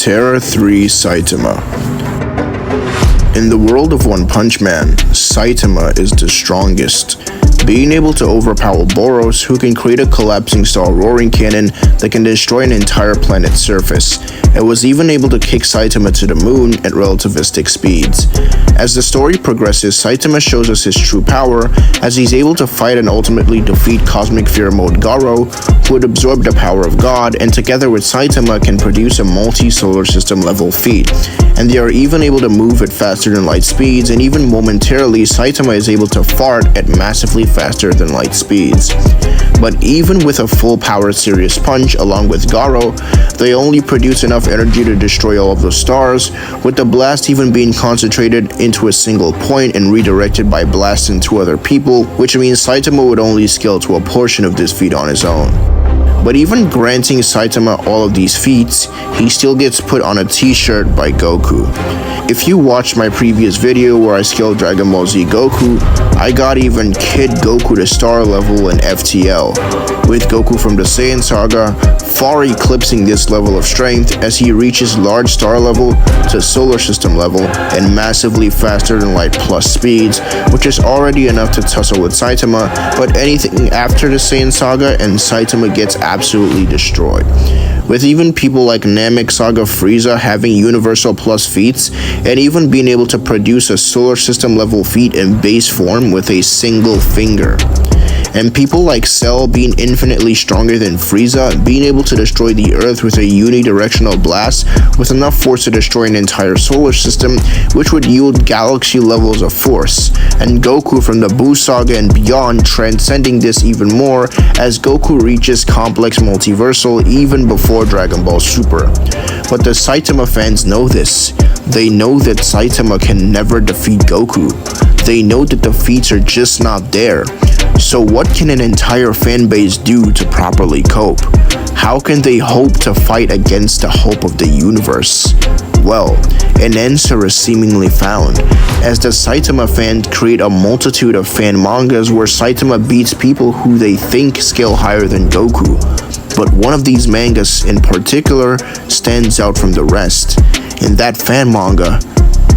Terra 3 Saitama. In the world of One Punch Man, Saitama is the strongest, being able to overpower Boros, who can create a collapsing style roaring cannon that can destroy an entire planet's surface, and was even able to kick Saitama to the moon at relativistic speeds. As the story progresses, Saitama shows us his true power, as he's able to fight and ultimately defeat Cosmic Fear Mode Garo, who would absorb the power of God, and together with Saitama can produce a multi-solar system level feat. And they are even able to move at faster than light speeds, and even momentarily Saitama is able to fart at massively faster than light speeds. But even with a full powered serious punch along with Garo, they only produce enough energy to destroy all of the stars, with the blast even being concentrated into a single point and redirected by blasting to other people, which means Saitama would only scale to a portion of this feat on his own. But even granting Saitama all of these feats, he still gets put on a t-shirt by Goku. If you watched my previous video where I scaled Dragon Ball Z Goku, I got even Kid Goku to star level in FTL, with Goku from the Saiyan Saga far eclipsing this level of strength as he reaches large star level to solar system level and massively faster than light plus speeds, which is already enough to tussle with Saitama, but anything after the Saiyan Saga and Saitama gets absolutely destroyed. With even people like Namek Saga Frieza having universal plus feats, and even being able to produce a solar system level feat in base form with a single finger. And people like Cell being infinitely stronger than Frieza, being able to destroy the Earth with a unidirectional blast with enough force to destroy an entire solar system, which would yield galaxy levels of force. And Goku from the Buu Saga and beyond transcending this even more as Goku reaches complex multiversal even before Dragon Ball Super. But the Saitama fans know this. They know that Saitama can never defeat Goku. They know that the feats are just not there. So what can an entire fanbase do to properly cope? How can they hope to fight against the hope of the universe? Well, an answer is seemingly found, as the Saitama fans create a multitude of fan mangas where Saitama beats people who they think scale higher than Goku. But one of these mangas in particular stands out from the rest, and that fan manga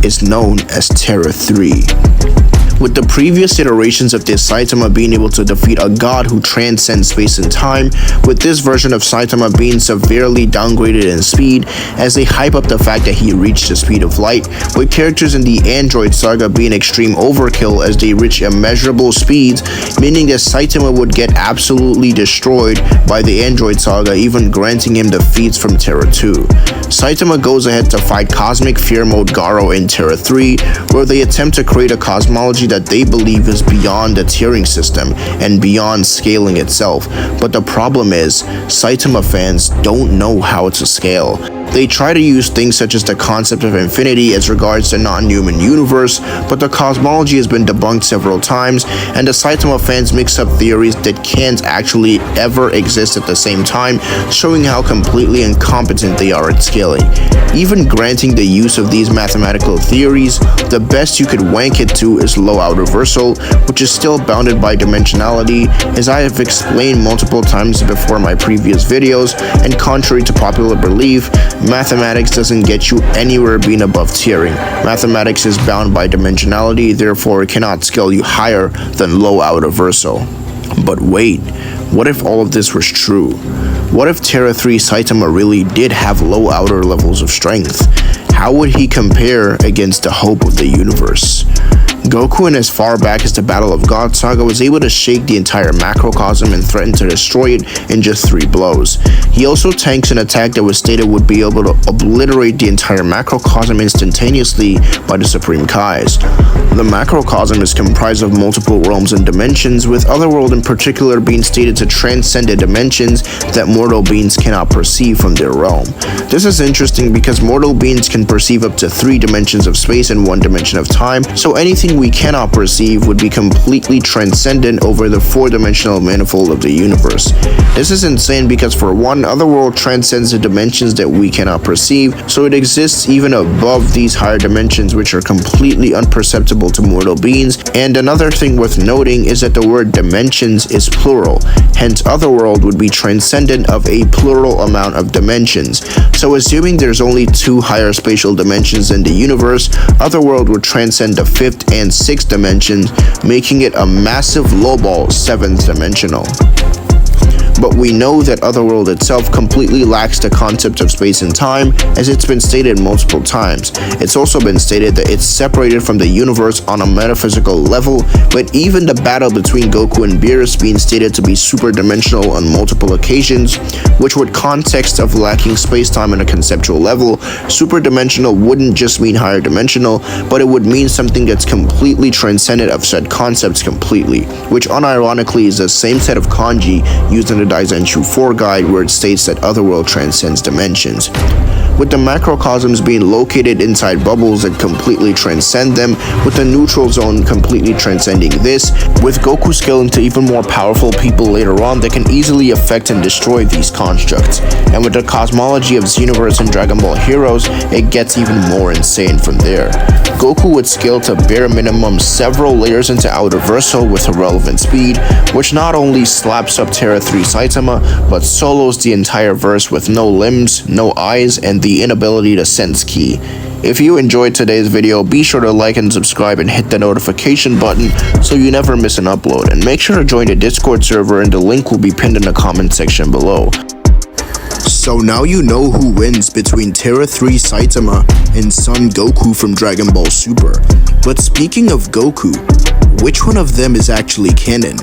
is known as Terra 3. With the previous iterations of this Saitama being able to defeat a god who transcends space and time, with this version of Saitama being severely downgraded in speed as they hype up the fact that he reached the speed of light, with characters in the Android Saga being extreme overkill as they reach immeasurable speeds, meaning that Saitama would get absolutely destroyed by the Android Saga, even granting him the feats from Terra 2. Saitama goes ahead to fight Cosmic Fear Mode Garo in Terra 3, where they attempt to create a cosmology that they believe is beyond the tiering system and beyond scaling itself. But the problem is, Saitama fans don't know how to scale. They try to use things such as the concept of infinity as regards the non-human universe, but the cosmology has been debunked several times, and the Saitama fans mix up theories that can't actually ever exist at the same time, showing how completely incompetent they are at scaling. Even granting the use of these mathematical theories, the best you could wank it to is low-out reversal, which is still bounded by dimensionality, as I have explained multiple times before my previous videos, and contrary to popular belief, mathematics doesn't get you anywhere being above tiering. Mathematics is bound by dimensionality, therefore it cannot scale you higher than low-out reversal. But wait, what if all of this was true? What if Terra 3 Saitama really did have low outer levels of strength? How would he compare against the hope of the universe? Goku, in as far back as the Battle of God Saga, was able to shake the entire macrocosm and threaten to destroy it in just 3 blows. He also tanks an attack that was stated would be able to obliterate the entire macrocosm instantaneously by the Supreme Kais. The macrocosm is comprised of multiple realms and dimensions, with Otherworld in particular being stated to transcend the dimensions that mortal beings cannot perceive from their realm. This is interesting because mortal beings can perceive up to 3 dimensions of space and 1 dimension of time, so anything something we cannot perceive would be completely transcendent over the four-dimensional manifold of the universe. This is insane because, for one, Otherworld transcends the dimensions that we cannot perceive, so it exists even above these higher dimensions, which are completely unperceptible to mortal beings. And another thing worth noting is that the word dimensions is plural, hence Otherworld would be transcendent of a plural amount of dimensions. So assuming there's only two higher spatial dimensions in the universe, Otherworld would transcend the fifth and sixth dimensions, making it a massive lowball seventh dimensional. But we know that Otherworld itself completely lacks the concept of space and time, as it's been stated multiple times. It's also been stated that it's separated from the universe on a metaphysical level, but even the battle between Goku and Beerus being stated to be super-dimensional on multiple occasions, which would context of lacking space-time on a conceptual level. Super-dimensional wouldn't just mean higher dimensional, but it would mean something that's completely transcendent of said concepts completely, which unironically is the same set of kanji used in the Daizenshu 4 guide, where it states that Otherworld transcends dimensions. With the macrocosms being located inside bubbles that completely transcend them, with the neutral zone completely transcending this, with Goku scaling to even more powerful people later on that can easily affect and destroy these constructs. And with the cosmology of Xenoverse and Dragon Ball Heroes, it gets even more insane from there. Goku would scale to bare minimum several layers into Outerversal with irrelevant speed, which not only slaps up Terra 3 Saitama, but solos the entire verse with no limbs, no eyes, and the inability to sense ki. If you enjoyed today's video, be sure to like and subscribe and hit the notification button so you never miss an upload, and make sure to join the Discord server, and the link will be pinned in the comment section below. So now you know who wins between Terra 3 Saitama and Son Goku from Dragon Ball Super. But speaking of Goku, which one of them is actually canon?